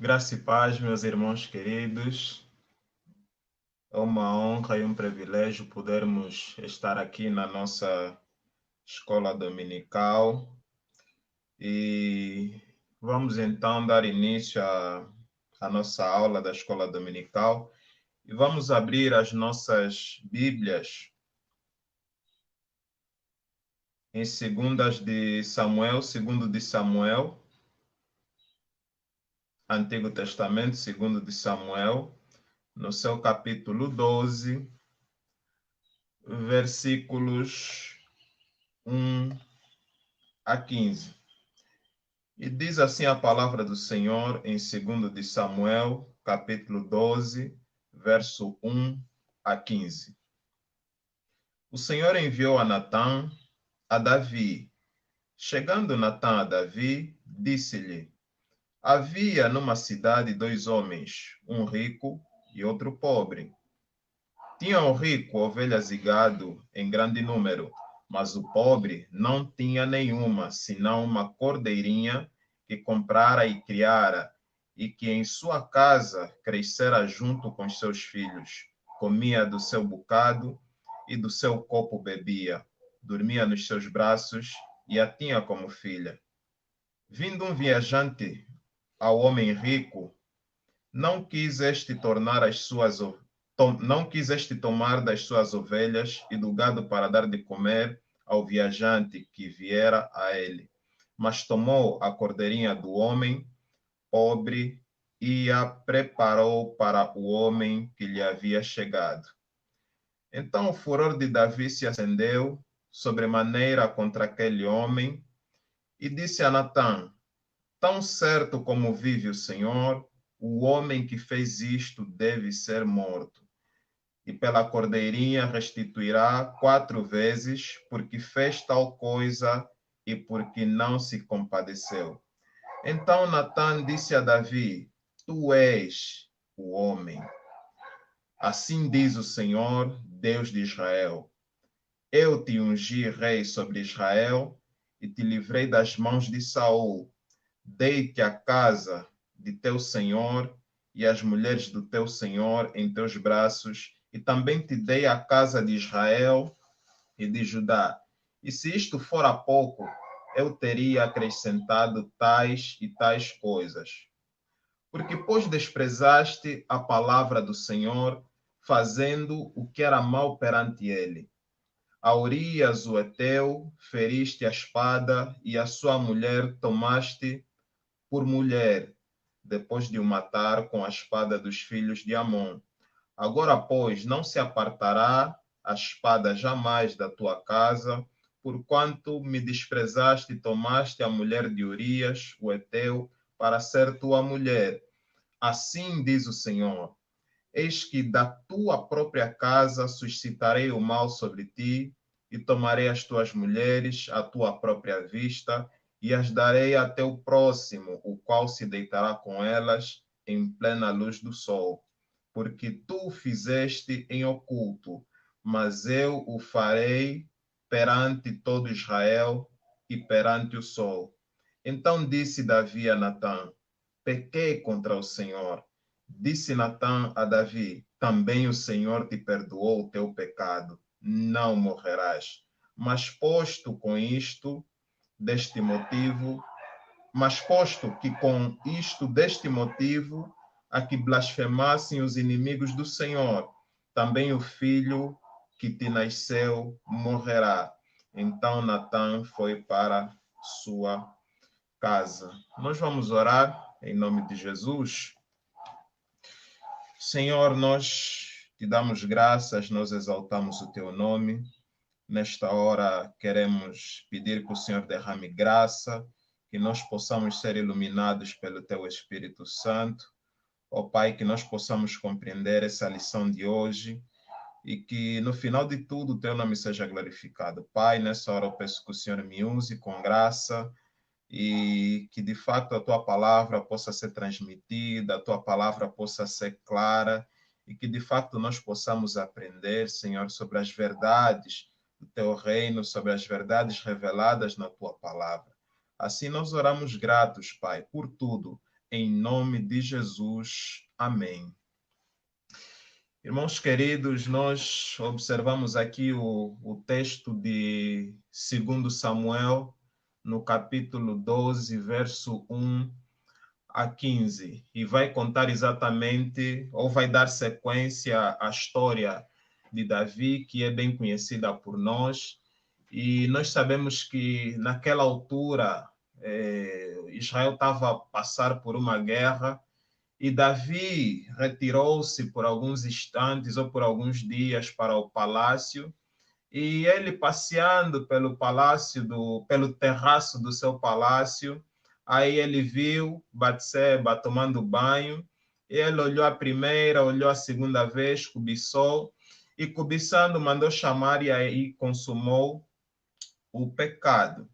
Graça e paz, meus irmãos queridos. É uma honra e um privilégio podermos estar aqui na nossa escola dominical e vamos então dar início à nossa aula da escola dominical e vamos abrir as nossas Bíblias em segundas de Samuel, segundo de Samuel, Antigo Testamento, segundo de Samuel, no seu capítulo 12, versículos 1 a 15. E diz assim a palavra do Senhor em 2 de Samuel, capítulo 12, verso 1 a 15. O Senhor enviou a Natã a Davi. Chegando Natã a Davi, disse-lhe: havia numa cidade dois homens, um rico e outro pobre. Tinha o rico ovelhas e gado em grande número, mas o pobre não tinha nenhuma, senão uma cordeirinha que comprara e criara, e que em sua casa crescera junto com seus filhos. Comia do seu bocado e do seu copo bebia. Dormia nos seus braços e a tinha como filha. Vindo um viajante ao homem rico, não quis este tornar as suas não quis este tomar das suas ovelhas e do gado para dar de comer ao viajante que viera a ele, mas tomou a cordeirinha do homem pobre e a preparou para o homem que lhe havia chegado. Então o furor de Davi se acendeu sobremaneira contra aquele homem e disse a Natã: tão certo como vive o Senhor, o homem que fez isto deve ser morto. E pela cordeirinha restituirá 4 vezes, porque fez tal coisa e porque não se compadeceu. Então Natã disse a Davi: tu és o homem. Assim diz o Senhor, Deus de Israel: eu te ungi rei sobre Israel e te livrei das mãos de Saul. Dei-te a casa de teu senhor e as mulheres do teu senhor em teus braços, e também te dei a casa de Israel e de Judá. E se isto fora pouco, eu teria acrescentado tais e tais coisas. Porque, pois, desprezaste a palavra do Senhor, fazendo o que era mal perante ele. A Urias, o Eteu, feriste a espada, e a sua mulher tomaste por mulher, depois de o matar com a espada dos filhos de Amon. Agora, pois, não se apartará a espada jamais da tua casa, porquanto me desprezaste e tomaste a mulher de Urias, o Eteu, para ser tua mulher. Assim diz o Senhor: eis que da tua própria casa suscitarei o mal sobre ti, e tomarei as tuas mulheres à tua própria vista, e as darei a teu próximo, o qual se deitará com elas em plena luz do sol. Porque tu o fizeste em oculto, mas eu o farei perante todo Israel e perante o sol. Então disse Davi a Natã: pequei contra o Senhor. Disse Natã a Davi: também o Senhor te perdoou o teu pecado, não morrerás. Mas posto com isto, deste motivo, mas posto que com isto, deste motivo, a que blasfemassem os inimigos do Senhor, também o filho que te nasceu morrerá. Então Natã foi para sua casa. Nós vamos orar em nome de Jesus. Senhor, nós te damos graças, nós exaltamos o teu nome. Nesta hora queremos pedir que o Senhor derrame graça, que nós possamos ser iluminados pelo teu Espírito Santo. Ó Pai, que nós possamos compreender essa lição de hoje e que no final de tudo o teu nome seja glorificado. Pai, nessa hora eu peço que o Senhor me use com graça e que de fato a tua palavra possa ser transmitida, a tua palavra possa ser clara e que de fato nós possamos aprender, Senhor, sobre as verdades do teu reino, sobre as verdades reveladas na tua palavra. Assim nós oramos gratos, Pai, por tudo, em nome de Jesus. Amém. Irmãos queridos, nós observamos aqui o texto de 2 Samuel, no capítulo 12, verso 1 a 15, e vai contar exatamente, ou vai dar sequência à história de Davi, que é bem conhecida por nós, e nós sabemos que naquela altura Israel estava a passar por uma guerra, e Davi retirou-se por alguns instantes ou por alguns dias para o palácio, e ele passeando pelo palácio, pelo terraço do seu palácio, aí ele viu Batseba tomando banho, e ele olhou a primeira, olhou a segunda vez, cobiçou, e cobiçando mandou chamar e aí consumou o pecado.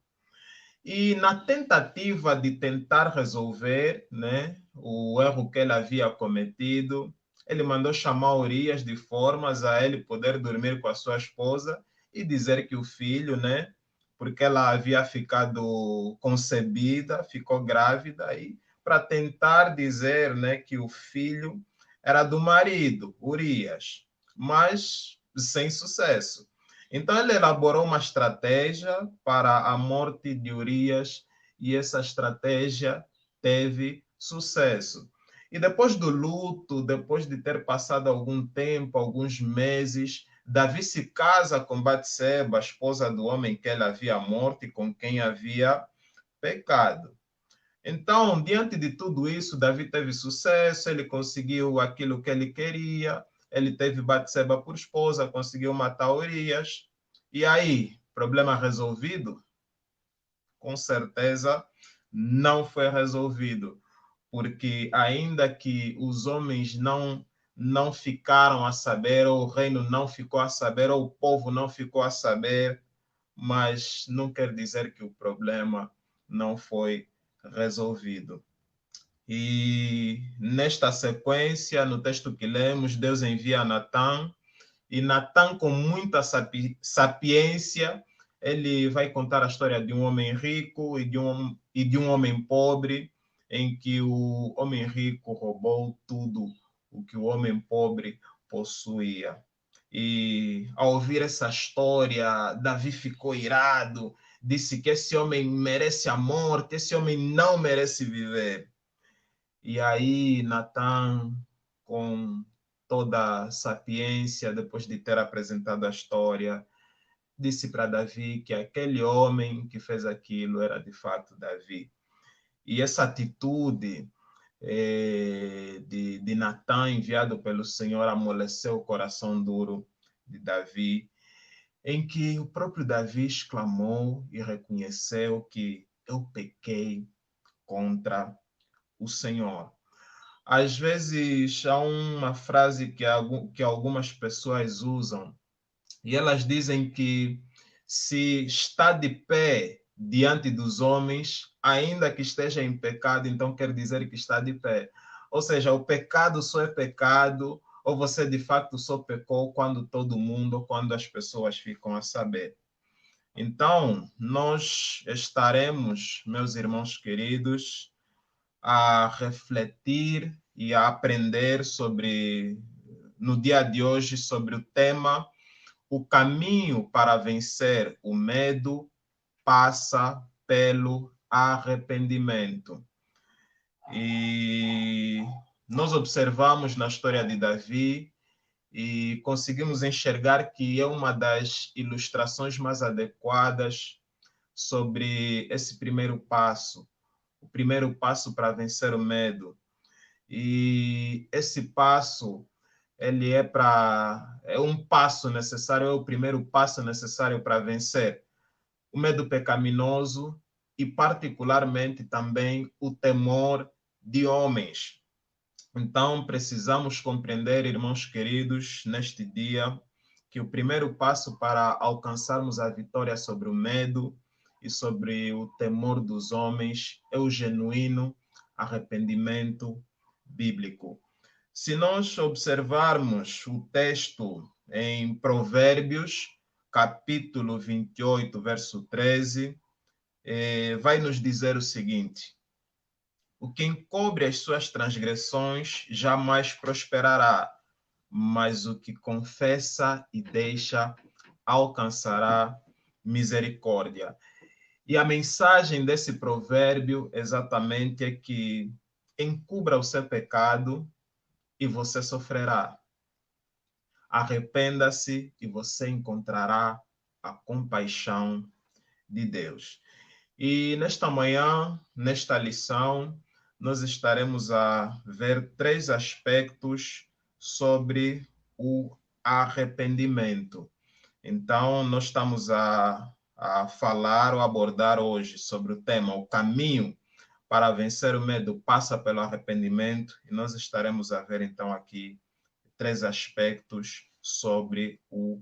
E na tentativa de tentar resolver, né, o erro que ele havia cometido, ele mandou chamar Urias de formas a ele poder dormir com a sua esposa e dizer que o filho, né, porque ela havia ficado concebida, ficou grávida, e para tentar dizer, né, que o filho era do marido, Urias, mas sem sucesso. Então, ele elaborou uma estratégia para a morte de Urias e essa estratégia teve sucesso. E depois do luto, depois de ter passado algum tempo, alguns meses, Davi se casa com Batseba, a esposa do homem que ele havia morto e com quem havia pecado. Então, diante de tudo isso, Davi teve sucesso, ele conseguiu aquilo que ele queria, ele teve Batseba por esposa, conseguiu matar Urias. E aí, problema resolvido? Com certeza não foi resolvido, porque ainda que os homens não ficaram a saber, ou o reino não ficou a saber, ou o povo não ficou a saber, mas não quer dizer que o problema não foi resolvido. E nesta sequência, no texto que lemos, Deus envia Natã, e Natã, com muita sapiência, ele vai contar a história de um homem rico e de um homem pobre, em que o homem rico roubou tudo o que o homem pobre possuía. E ao ouvir essa história, Davi ficou irado, disse que esse homem merece a morte, esse homem não merece viver. E aí, Natan, com toda a sapiência, depois de ter apresentado a história, disse para Davi que aquele homem que fez aquilo era de fato Davi. E essa atitude de Natan, enviado pelo Senhor, amoleceu o coração duro de Davi, em que o próprio Davi exclamou e reconheceu que eu pequei contra o Senhor. Às vezes há uma frase que algumas pessoas usam, e elas dizem que se está de pé diante dos homens, ainda que esteja em pecado, então quer dizer que está de pé. Ou seja, o pecado só é pecado, ou você de fato só pecou quando todo mundo, ou quando as pessoas ficam a saber. Então, nós estaremos, meus irmãos queridos, a refletir e a aprender no dia de hoje, sobre o tema: o caminho para vencer o medo passa pelo arrependimento. E nós observamos na história de Davi e conseguimos enxergar que é uma das ilustrações mais adequadas sobre esse primeiro passo, o primeiro passo para vencer o medo. E esse passo, ele é um passo necessário, é o primeiro passo necessário para vencer o medo pecaminoso e particularmente também o temor de homens. Então, precisamos compreender, irmãos queridos, neste dia, que o primeiro passo para alcançarmos a vitória sobre o medo e sobre o temor dos homens é o genuíno arrependimento bíblico. Se nós observarmos o texto em Provérbios, capítulo 28, verso 13, vai nos dizer o seguinte: O que encobre as suas transgressões jamais prosperará, mas o que confessa e deixa alcançará misericórdia. E a mensagem desse provérbio exatamente é que encubra o seu pecado e você sofrerá. Arrependa-se e você encontrará a compaixão de Deus. E nesta manhã, nesta lição, nós estaremos a ver 3 aspectos sobre o arrependimento. Então, nós estamos a falar ou abordar hoje sobre o tema, o caminho para vencer o medo passa pelo arrependimento, e nós estaremos a ver então aqui 3 aspectos sobre o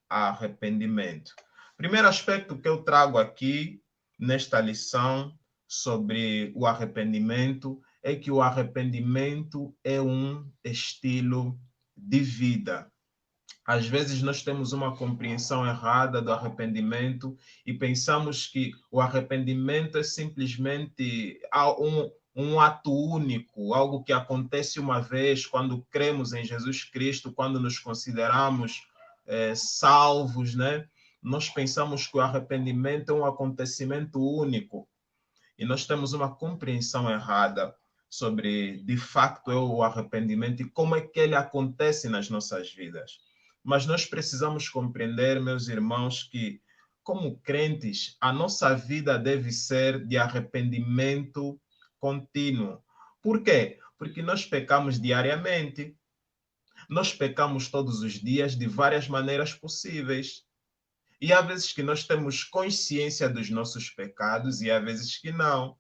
arrependimento. Primeiro aspecto que eu trago aqui nesta lição sobre o arrependimento é que o arrependimento é um estilo de vida. Às vezes nós temos uma compreensão errada do arrependimento e pensamos que o arrependimento é simplesmente um ato único, algo que acontece uma vez quando cremos em Jesus Cristo, quando nos consideramos salvos, né? Nós pensamos que o arrependimento é um acontecimento único e nós temos uma compreensão errada sobre, de facto, o arrependimento e como é que ele acontece nas nossas vidas. Mas nós precisamos compreender, meus irmãos, que, como crentes, a nossa vida deve ser de arrependimento contínuo. Por quê? Porque nós pecamos diariamente, nós pecamos todos os dias de várias maneiras possíveis. E há vezes que nós temos consciência dos nossos pecados e há vezes que não.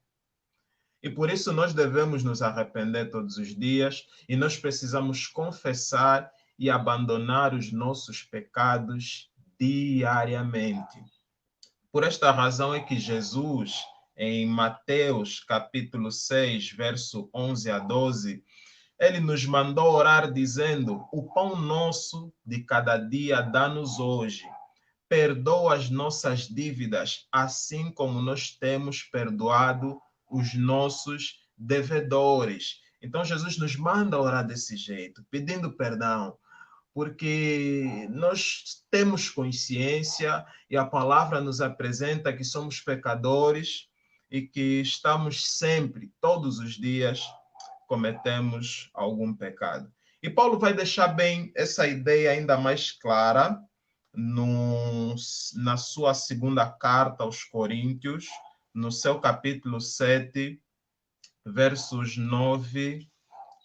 E por isso nós devemos nos arrepender todos os dias e nós precisamos confessar e abandonar os nossos pecados diariamente. Por esta razão é que Jesus, em Mateus capítulo 6, verso 11 a 12, ele nos mandou orar dizendo: o pão nosso de cada dia dá-nos hoje. Perdoa as nossas dívidas, assim como nós temos perdoado os nossos devedores. Então, Jesus nos manda orar desse jeito, pedindo perdão, porque nós temos consciência e a palavra nos apresenta que somos pecadores e que estamos sempre, todos os dias, cometemos algum pecado. E Paulo vai deixar bem essa ideia ainda mais clara na sua segunda carta aos Coríntios, no seu capítulo 7, versos 9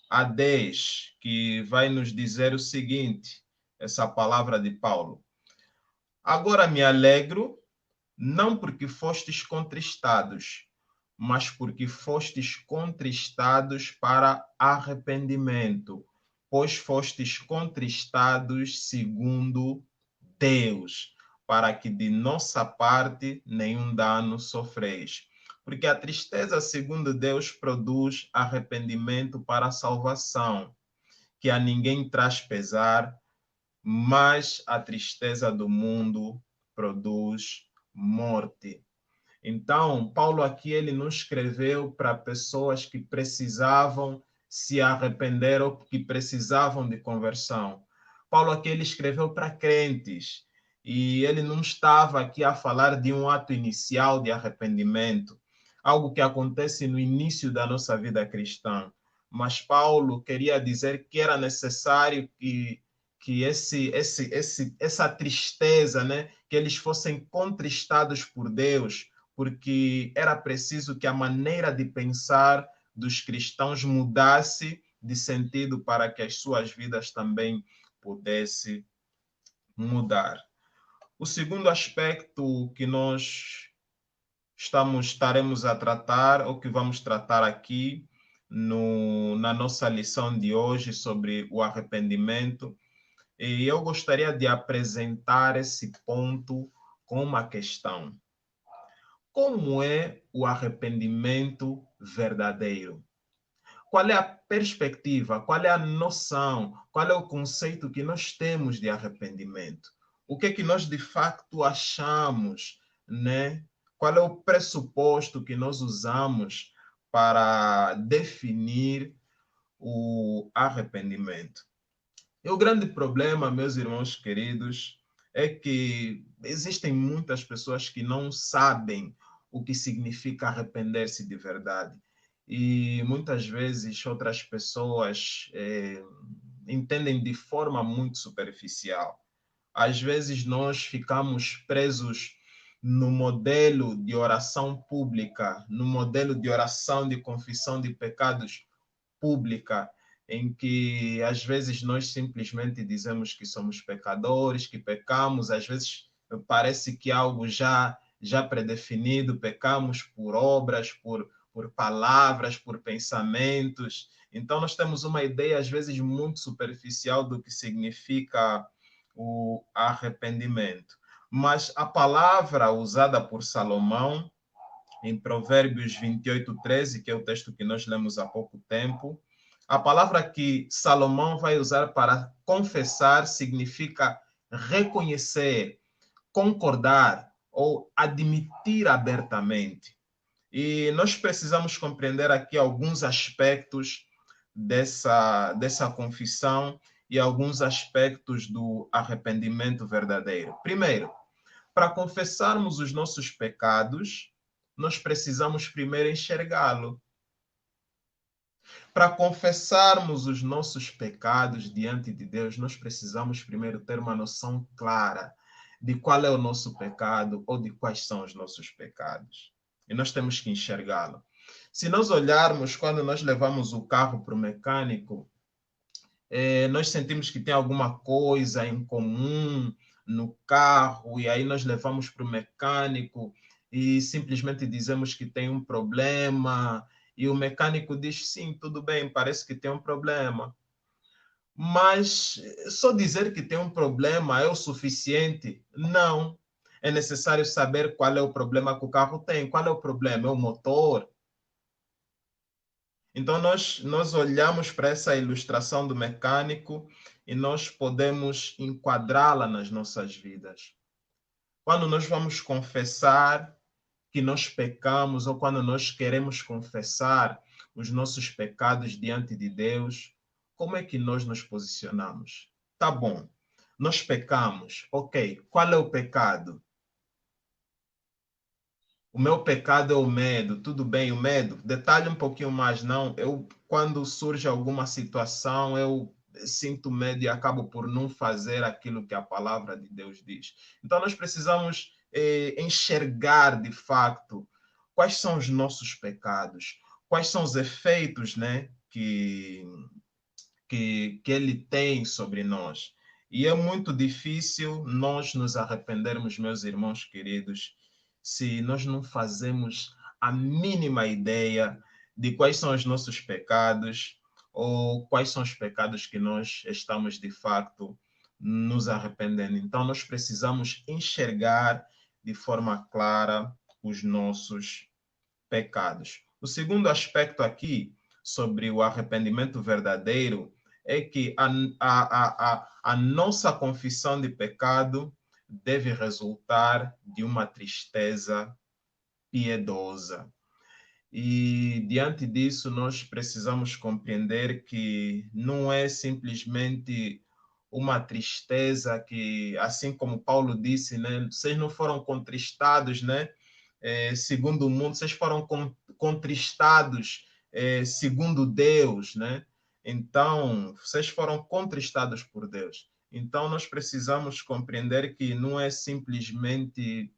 a 10, que vai nos dizer o seguinte, essa palavra de Paulo. Agora me alegro, não porque fostes contristados, mas porque fostes contristados para arrependimento, pois fostes contristados segundo Deus, para que de nossa parte nenhum dano sofreis. Porque a tristeza, segundo Deus, produz arrependimento para a salvação, que a ninguém traz pesar, mas a tristeza do mundo produz morte. Então, Paulo aqui ele não escreveu para pessoas que precisavam se arrepender ou que precisavam de conversão. Paulo aqui ele escreveu para crentes e ele não estava aqui a falar de um ato inicial de arrependimento, algo que acontece no início da nossa vida cristã. Mas Paulo queria dizer que era necessário que essa tristeza, né, que eles fossem contristados por Deus, porque era preciso que a maneira de pensar dos cristãos mudasse de sentido para que as suas vidas também pudessem mudar. O segundo aspecto que nós estaremos a tratar, ou que vamos tratar aqui na nossa lição de hoje sobre o arrependimento, e eu gostaria de apresentar esse ponto com uma questão. Como é o arrependimento verdadeiro? Qual é a perspectiva, qual é a noção, qual é o conceito que nós temos de arrependimento? O que é que nós de facto achamos, né? Qual é o pressuposto que nós usamos para definir o arrependimento. E o grande problema, meus irmãos queridos, é que existem muitas pessoas que não sabem o que significa arrepender-se de verdade. E muitas vezes outras pessoas entendem de forma muito superficial. Às vezes nós ficamos presos no modelo de oração pública, no modelo de oração de confissão de pecados pública, em que às vezes nós simplesmente dizemos que somos pecadores, que pecamos, às vezes parece que algo já predefinido, pecamos por obras, por palavras, por pensamentos. Então nós temos uma ideia às vezes muito superficial do que significa o arrependimento. Mas a palavra usada por Salomão em Provérbios 28:13, que é o texto que nós lemos há pouco tempo, a palavra que Salomão vai usar para confessar significa reconhecer, concordar ou admitir abertamente. E nós precisamos compreender aqui alguns aspectos dessa confissão e alguns aspectos do arrependimento verdadeiro. Primeiro, para confessarmos os nossos pecados, nós precisamos primeiro enxergá-lo. Para confessarmos os nossos pecados diante de Deus, nós precisamos primeiro ter uma noção clara de qual é o nosso pecado ou de quais são os nossos pecados. E nós temos que enxergá-lo. Se nós olharmos quando nós levamos o carro para o mecânico, nós sentimos que tem alguma coisa em comum no carro, e aí nós levamos para o mecânico e simplesmente dizemos que tem um problema, e o mecânico diz, sim, tudo bem, parece que tem um problema. Mas só dizer que tem um problema é o suficiente? Não. É necessário saber qual é o problema que o carro tem. Qual é o problema? É o motor? Então, nós olhamos para essa ilustração do mecânico e nós podemos enquadrá-la nas nossas vidas. Quando nós vamos confessar que nós pecamos ou quando nós queremos confessar os nossos pecados diante de Deus, como é que nós nos posicionamos? Tá bom, nós pecamos, ok, qual é o pecado? O meu pecado é o medo, tudo bem, o medo. Detalhe um pouquinho mais, não. Quando surge alguma situação, eu sinto medo e acabo por não fazer aquilo que a palavra de Deus diz. Então, nós precisamos enxergar, de fato, quais são os nossos pecados, quais são os efeitos, né, que ele tem sobre nós. E é muito difícil nós nos arrependermos, meus irmãos queridos, se nós não fazemos a mínima ideia de quais são os nossos pecados ou quais são os pecados que nós estamos, de fato, nos arrependendo. Então, nós precisamos enxergar de forma clara os nossos pecados. O segundo aspecto aqui sobre o arrependimento verdadeiro é que a nossa confissão de pecado deve resultar de uma tristeza piedosa. E diante disso, nós precisamos compreender que não é simplesmente uma tristeza que, assim como Paulo disse, né, vocês não foram contristados, né, segundo o mundo, vocês foram contristados segundo Deus, né? Então, vocês foram contristados por Deus. Então, nós precisamos compreender que não é simplesmente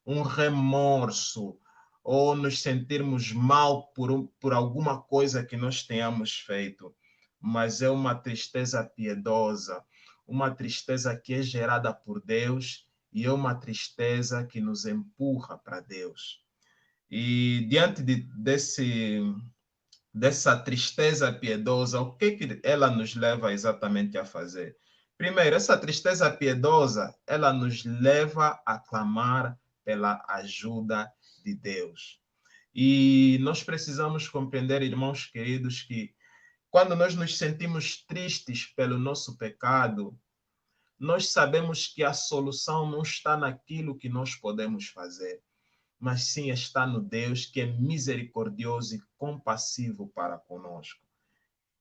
um remorso ou nos sentirmos mal por alguma coisa que nós tenhamos feito, mas é uma tristeza piedosa, uma tristeza que é gerada por Deus e é uma tristeza que nos empurra para Deus. E diante dessa tristeza piedosa, o que ela nos leva exatamente a fazer? Primeiro, essa tristeza piedosa, ela nos leva a clamar pela ajuda de Deus. E nós precisamos compreender, irmãos queridos, que quando nós nos sentimos tristes pelo nosso pecado, nós sabemos que a solução não está naquilo que nós podemos fazer, mas sim está no Deus que é misericordioso e compassivo para conosco.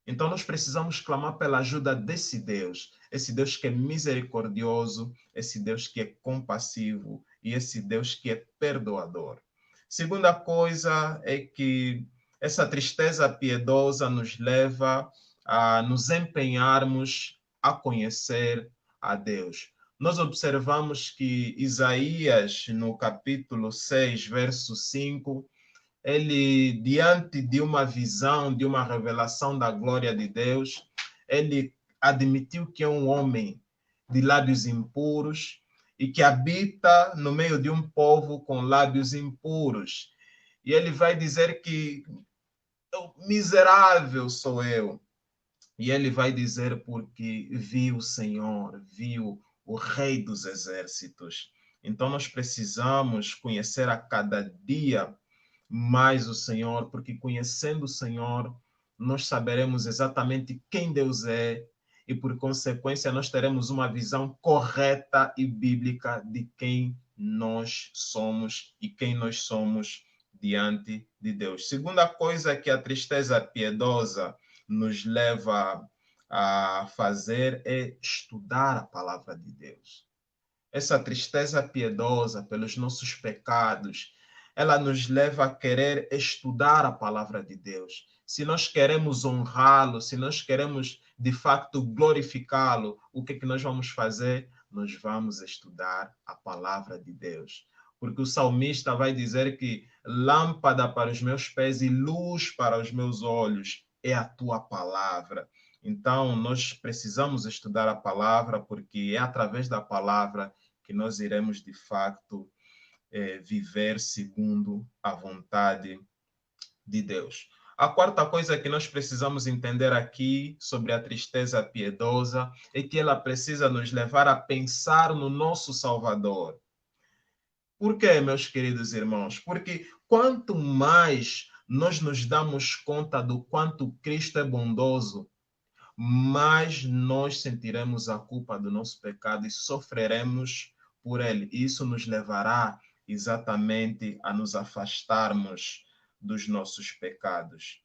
Então, nós precisamos clamar pela ajuda desse Deus, esse Deus que é misericordioso, esse Deus que é compassivo e esse Deus que é perdoador. Segunda coisa é que essa tristeza piedosa nos leva a nos empenharmos a conhecer a Deus. Nós observamos que Isaías, no capítulo 6, verso 5, ele, diante de uma visão, de uma revelação da glória de Deus, ele admitiu que é um homem de lábios impuros e que habita no meio de um povo com lábios impuros. E ele vai dizer que miserável sou eu. E ele vai dizer porque viu o Senhor, viu o Rei dos Exércitos. Então nós precisamos conhecer a cada dia mais o Senhor, porque conhecendo o Senhor, nós saberemos exatamente quem Deus é e, por consequência, nós teremos uma visão correta e bíblica de quem nós somos e quem nós somos diante de Deus. Segunda coisa que a tristeza piedosa nos leva a fazer é estudar a palavra de Deus. Essa tristeza piedosa pelos nossos pecados, ela nos leva a querer estudar a palavra de Deus. Se nós queremos honrá-lo, se nós queremos de facto glorificá-lo, o que é que nós vamos fazer? Nós vamos estudar a palavra de Deus. Porque o salmista vai dizer que lâmpada para os meus pés e luz para os meus olhos é a tua palavra. Então, nós precisamos estudar a palavra, porque é através da palavra que nós iremos, de fato, viver segundo a vontade de Deus. A quarta coisa que nós precisamos entender aqui sobre a tristeza piedosa é que ela precisa nos levar a pensar no nosso Salvador. Por quê, meus queridos irmãos? Porque quanto mais nós nos damos conta do quanto Cristo é bondoso, mais nós sentiremos a culpa do nosso pecado e sofreremos por ele. Isso nos levará exatamente a nos afastarmos dos nossos pecados.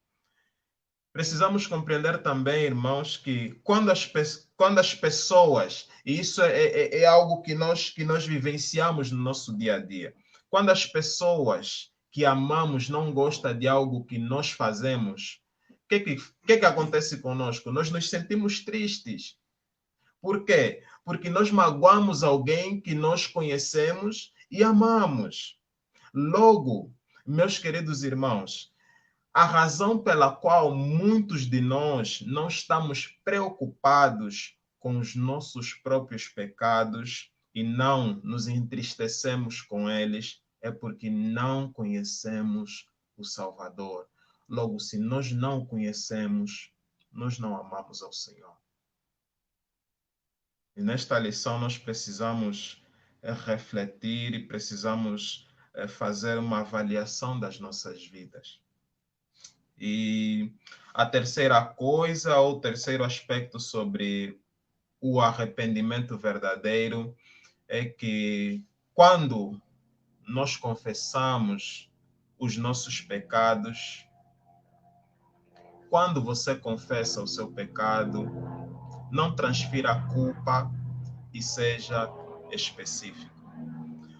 Precisamos compreender também, irmãos, que quando as pessoas, e isso é algo que nós vivenciamos no nosso dia a dia, quando as pessoas que amamos não gostam de algo que nós fazemos, o que acontece conosco? Nós nos sentimos tristes. Por quê? Porque nós magoamos alguém que nós conhecemos e amamos. Logo, meus queridos irmãos, a razão pela qual muitos de nós não estamos preocupados com os nossos próprios pecados e não nos entristecemos com eles é porque não conhecemos o Salvador. Logo, se nós não o conhecemos, nós não amamos ao Senhor. E nesta lição nós precisamos refletir e precisamos fazer uma avaliação das nossas vidas. E a terceira coisa, ou o terceiro aspecto sobre o arrependimento verdadeiro é que quando nós confessamos os nossos pecados, quando você confessa o seu pecado, não transfira a culpa e seja específico.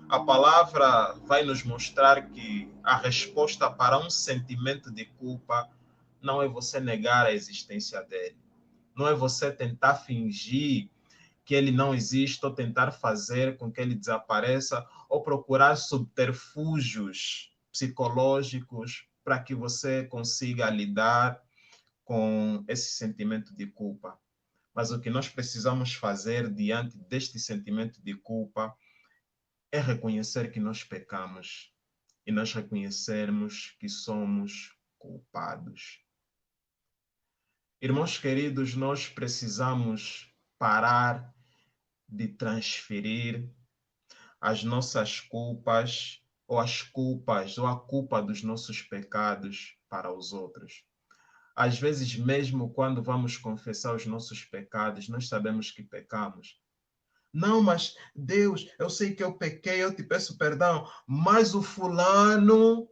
A palavra vai nos mostrar que a resposta para um sentimento de culpa não é você negar a existência dele. Não é você tentar fingir que ele não existe ou tentar fazer com que ele desapareça ou procurar subterfúgios psicológicos para que você consiga lidar com esse sentimento de culpa. Mas o que nós precisamos fazer diante deste sentimento de culpa é reconhecer que nós pecamos e nós reconhecermos que somos culpados. Irmãos queridos, nós precisamos parar de transferir as nossas culpas ou as culpas ou a culpa dos nossos pecados para os outros. Às vezes, mesmo quando vamos confessar os nossos pecados, nós sabemos que pecamos, Não, mas Deus, eu sei que eu pequei, eu te peço perdão, mas o fulano,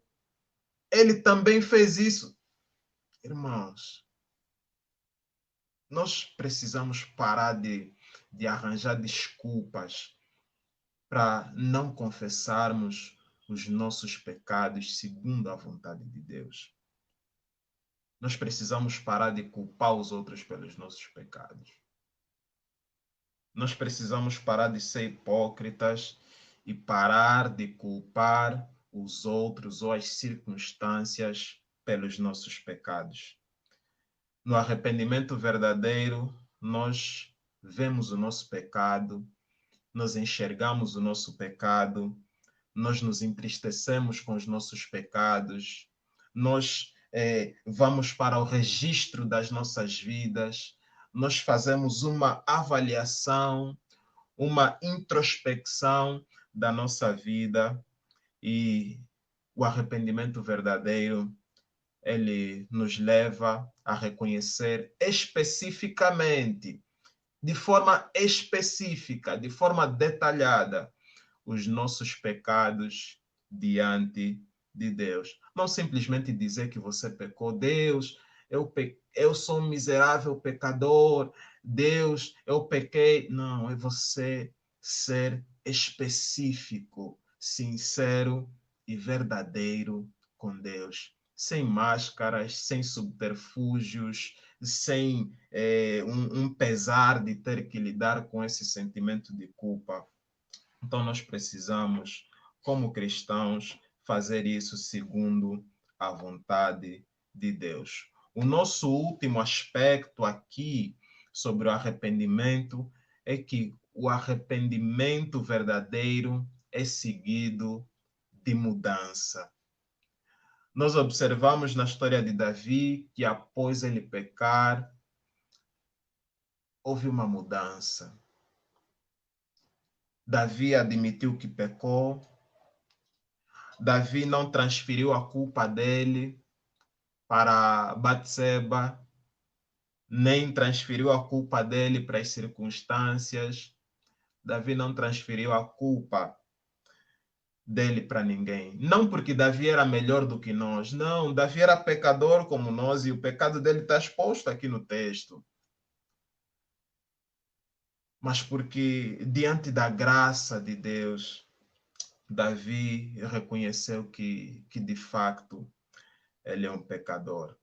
ele também fez isso. Irmãos, nós precisamos parar de arranjar desculpas para não confessarmos os nossos pecados segundo a vontade de Deus. Nós precisamos parar de culpar os outros pelos nossos pecados. Nós precisamos parar de ser hipócritas e parar de culpar os outros ou as circunstâncias pelos nossos pecados. No arrependimento verdadeiro, nós vemos o nosso pecado, nós enxergamos o nosso pecado, nós nos entristecemos com os nossos pecados, nós vamos para o registro das nossas vidas, nós fazemos uma avaliação, uma introspecção da nossa vida e o arrependimento verdadeiro, ele nos leva a reconhecer especificamente, de forma específica, de forma detalhada, os nossos pecados diante de Deus. Não simplesmente dizer que você pecou, Deus, eu sou um miserável pecador, Deus, eu pequei. Não, é você ser específico, sincero e verdadeiro com Deus. Sem máscaras, sem subterfúgios, sem um pesar de ter que lidar com esse sentimento de culpa. Então, nós precisamos, como cristãos, fazer isso segundo a vontade de Deus. O nosso último aspecto aqui sobre o arrependimento é que o arrependimento verdadeiro é seguido de mudança. Nós observamos na história de Davi que após ele pecar, houve uma mudança. Davi admitiu que pecou. Davi não transferiu a culpa dele para Batseba, nem transferiu a culpa dele para as circunstâncias. Davi não transferiu a culpa dele para ninguém. Não porque Davi era melhor do que nós. Não, Davi era pecador como nós e o pecado dele está exposto aqui no texto. Mas porque diante da graça de Deus, Davi reconheceu que de facto ele é um pecador.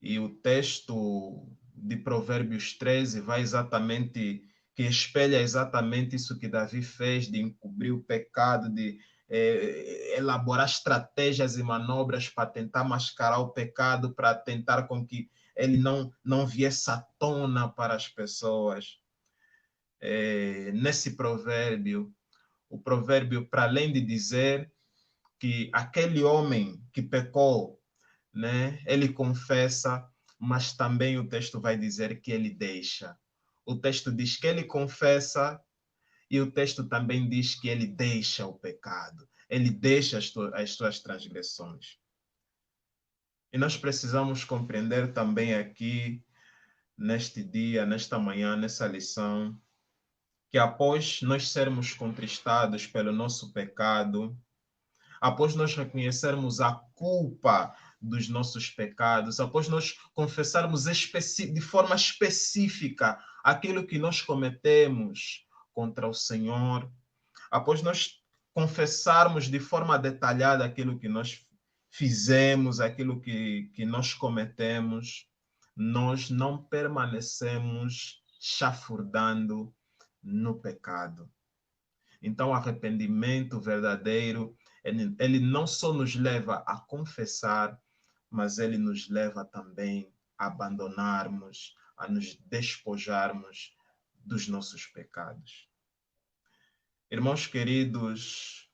E o texto de Provérbios 13 vai exatamente, que espelha exatamente isso que Davi fez, de encobrir o pecado, de elaborar estratégias e manobras para tentar mascarar o pecado, para tentar com que ele não viesse à tona para as pessoas. Nesse provérbio, o provérbio, para além de dizer que aquele homem que pecou, né, ele confessa, mas também o texto vai dizer que ele deixa. O texto diz que ele confessa e o texto também diz que ele deixa o pecado. Ele deixa as suas transgressões. E nós precisamos compreender também aqui, neste dia, nesta manhã, nessa lição, que após nós sermos contristados pelo nosso pecado, após nós reconhecermos a culpa dos nossos pecados, após nós confessarmos de forma específica aquilo que nós cometemos contra o Senhor, após nós confessarmos de forma detalhada aquilo que nós fizemos, aquilo que nós cometemos, nós não permanecemos chafurdando no pecado. Então, o arrependimento verdadeiro, ele não só nos leva a confessar, mas ele nos leva também a abandonarmos, a nos despojarmos dos nossos pecados. Irmãos queridos,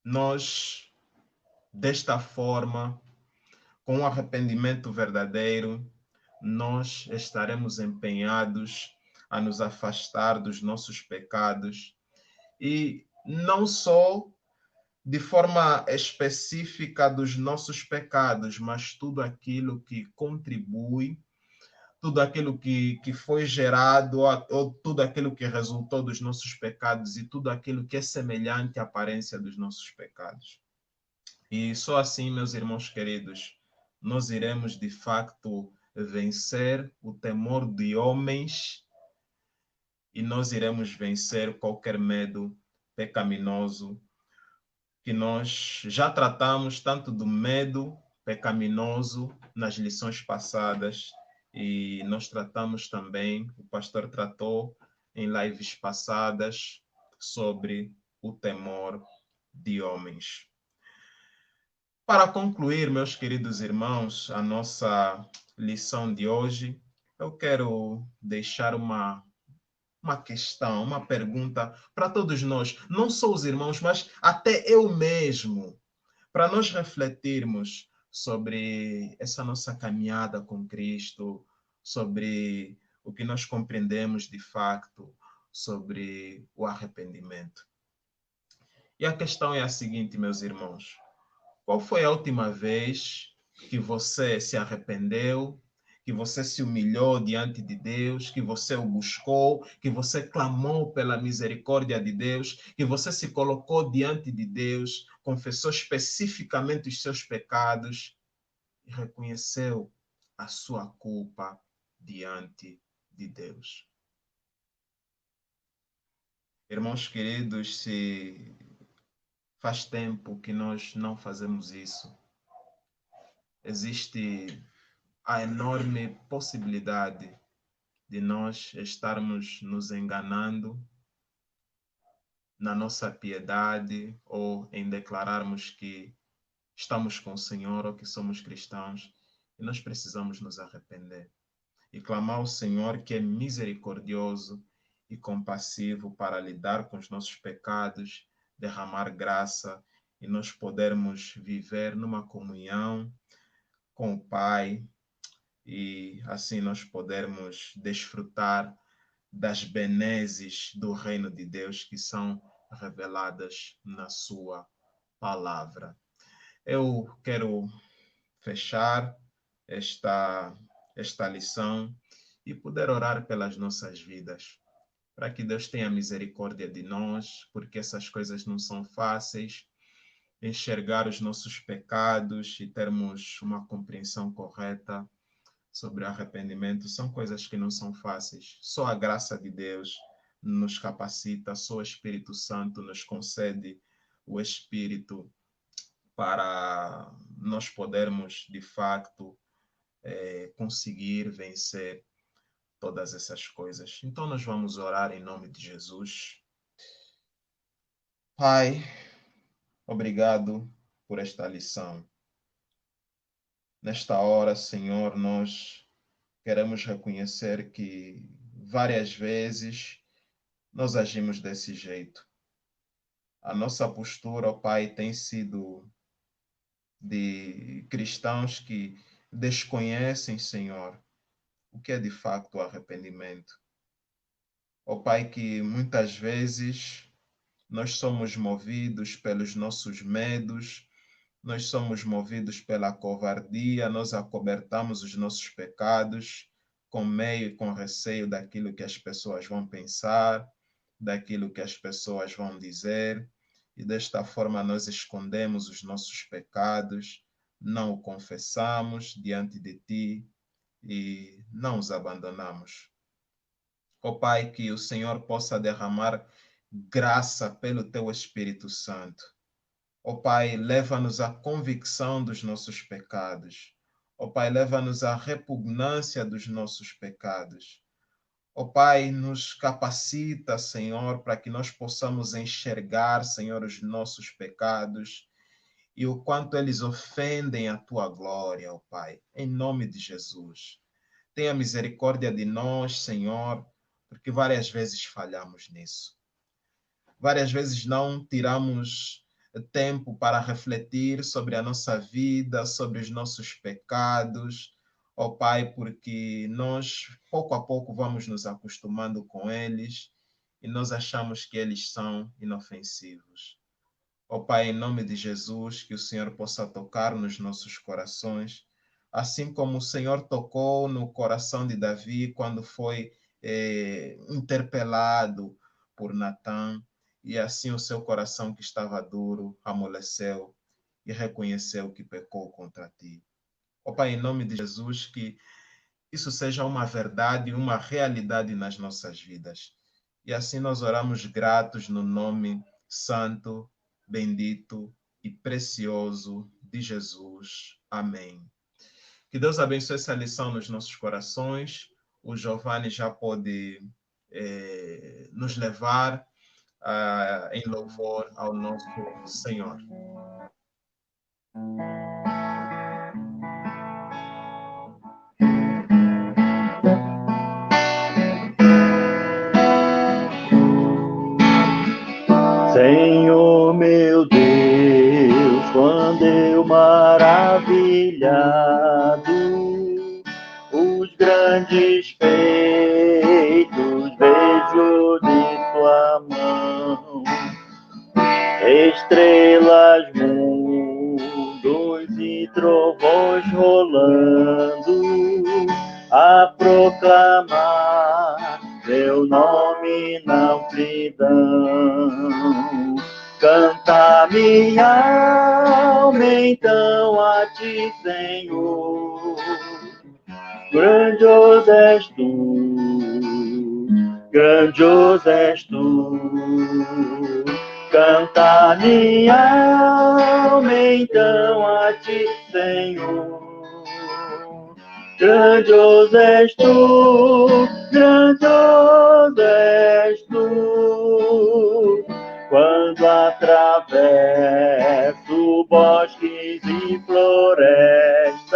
nós, desta forma, com o arrependimento verdadeiro, nós estaremos empenhados a nos afastar dos nossos pecados e não só de forma específica dos nossos pecados, mas tudo aquilo que contribui tudo aquilo que foi gerado, ou tudo aquilo que resultou dos nossos pecados e tudo aquilo que é semelhante à aparência dos nossos pecados. E só assim, meus irmãos queridos, nós iremos de facto vencer o temor de homens e nós iremos vencer qualquer medo pecaminoso que nós já tratamos tanto do medo pecaminoso nas lições passadas e nós tratamos também, o pastor tratou em lives passadas sobre o temor de homens. Para concluir, meus queridos irmãos, a nossa lição de hoje, eu quero deixar uma questão, uma pergunta para todos nós, não só os irmãos, mas até eu mesmo, para nós refletirmos sobre essa nossa caminhada com Cristo, sobre o que nós compreendemos de facto sobre o arrependimento. E a questão é a seguinte, meus irmãos: qual foi a última vez que você se arrependeu, que você se humilhou diante de Deus, que você o buscou, que você clamou pela misericórdia de Deus, que você se colocou diante de Deus, confessou especificamente os seus pecados e reconheceu a sua culpa diante de Deus? Irmãos queridos, se faz tempo que nós não fazemos isso, existe a enorme possibilidade de nós estarmos nos enganando na nossa piedade ou em declararmos que estamos com o Senhor ou que somos cristãos e nós precisamos nos arrepender e clamar ao Senhor, que é misericordioso e compassivo, para lidar com os nossos pecados, derramar graça e nós podermos viver numa comunhão com o Pai e assim nós podermos desfrutar das benesses do reino de Deus que são reveladas na sua palavra. Eu quero fechar esta lição e poder orar pelas nossas vidas, para que Deus tenha misericórdia de nós, porque essas coisas não são fáceis. Enxergar os nossos pecados e termos uma compreensão correta sobre arrependimento são coisas que não são fáceis. Só a graça de Deus nos capacita, só o Espírito Santo nos concede o Espírito para nós podermos, de facto, conseguir vencer todas essas coisas. Então, nós vamos orar em nome de Jesus. Pai, obrigado por esta lição. Nesta hora, Senhor, nós queremos reconhecer que várias vezes nós agimos desse jeito. A nossa postura, ó Pai, tem sido de cristãos que desconhecem, Senhor, o que é de fato o arrependimento. Ó Pai, que muitas vezes nós somos movidos pelos nossos medos, nós somos movidos pela covardia, nós acobertamos os nossos pecados com medo e com receio daquilo que as pessoas vão pensar, daquilo que as pessoas vão dizer, e desta forma nós escondemos os nossos pecados, não o confessamos diante de Ti e não os abandonamos. Ó Pai, que o Senhor possa derramar graça pelo Teu Espírito Santo. Ó Pai, leva-nos à convicção dos nossos pecados. Ó Pai, leva-nos à repugnância dos nossos pecados. Ó Pai, nos capacita, Senhor, para que nós possamos enxergar, Senhor, os nossos pecados e o quanto eles ofendem a Tua glória, ó Pai, em nome de Jesus. Tenha misericórdia de nós, Senhor, porque várias vezes falhamos nisso. Várias vezes não tiramos tempo para refletir sobre a nossa vida, sobre os nossos pecados, ó Pai, porque nós pouco a pouco vamos nos acostumando com eles e nós achamos que eles são inofensivos. Ó Pai, em nome de Jesus, que o Senhor possa tocar nos nossos corações, assim como o Senhor tocou no coração de Davi quando foi interpelado por Natã, e assim o seu coração que estava duro amoleceu e reconheceu que pecou contra ti. Ó Pai, em nome de Jesus, que isso seja uma verdade, uma realidade nas nossas vidas. E assim nós oramos gratos no nome santo, bendito e precioso de Jesus. Amém. Que Deus abençoe essa lição nos nossos corações. O Giovanni já pode nos levar em louvor ao nosso Senhor. Senhor meu Deus, quando eu maravilhado os grandes feitos vejo de tua mão, estrelas, mundos e trovões rolando a proclamar teu nome na amplidão. Canta minha alma então a ti, Senhor. Grandioso és tu, grandioso és tu. Canta minha alma então a ti, Senhor. Grandioso és tu, grandioso és tu. Quando atravesso bosques e florestas,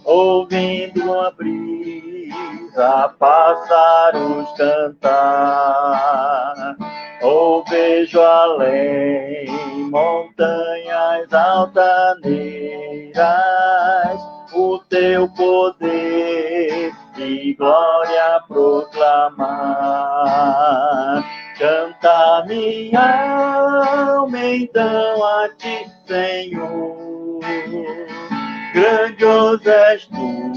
ouvindo a brisa, pássaros cantar, ou vejo além montanhas altaneiras, o teu poder e glória proclamar. Canta minha alma então a ti, Senhor. Grandioso és tu,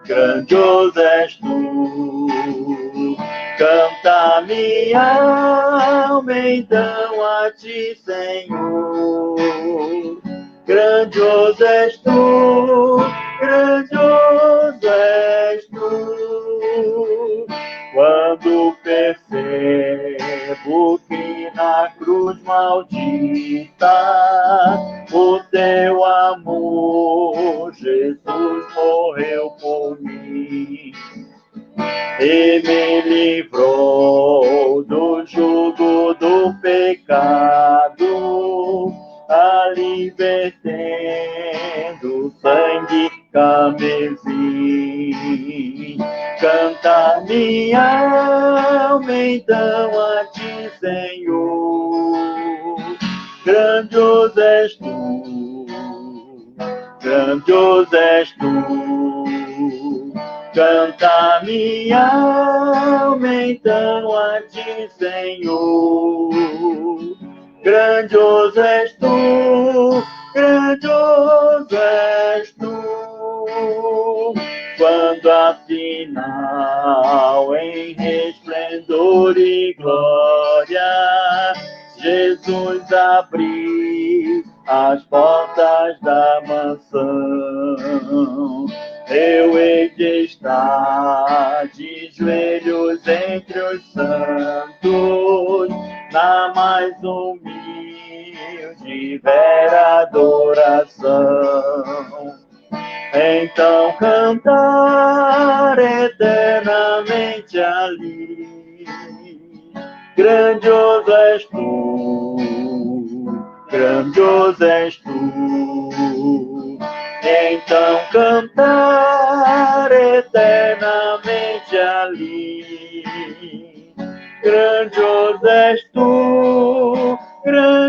grandioso és tu. Canta minha alma então a ti, Senhor. Grandioso és tu, grandioso és tu. Quando percebo que na cruz maldita o teu amor, Jesus morreu por mim e me livrou do jugo do pecado, ali vertendo sangue carmesim. Canta minha alma então a ti, Senhor. Grandioso és tu, grandioso és tu. Canta minha alma então a ti, Senhor. Grandioso és tu, grandioso és tu. Quando afinal em resplendor e glória Jesus abriu as portas da mansão, eu hei de estar de joelhos entre os santos, na mais humilde e vera adoração. Então cantar eternamente ali. Grandioso és tu, grandioso és tu. Então cantar eternamente ali. Grandioso és tu, grandioso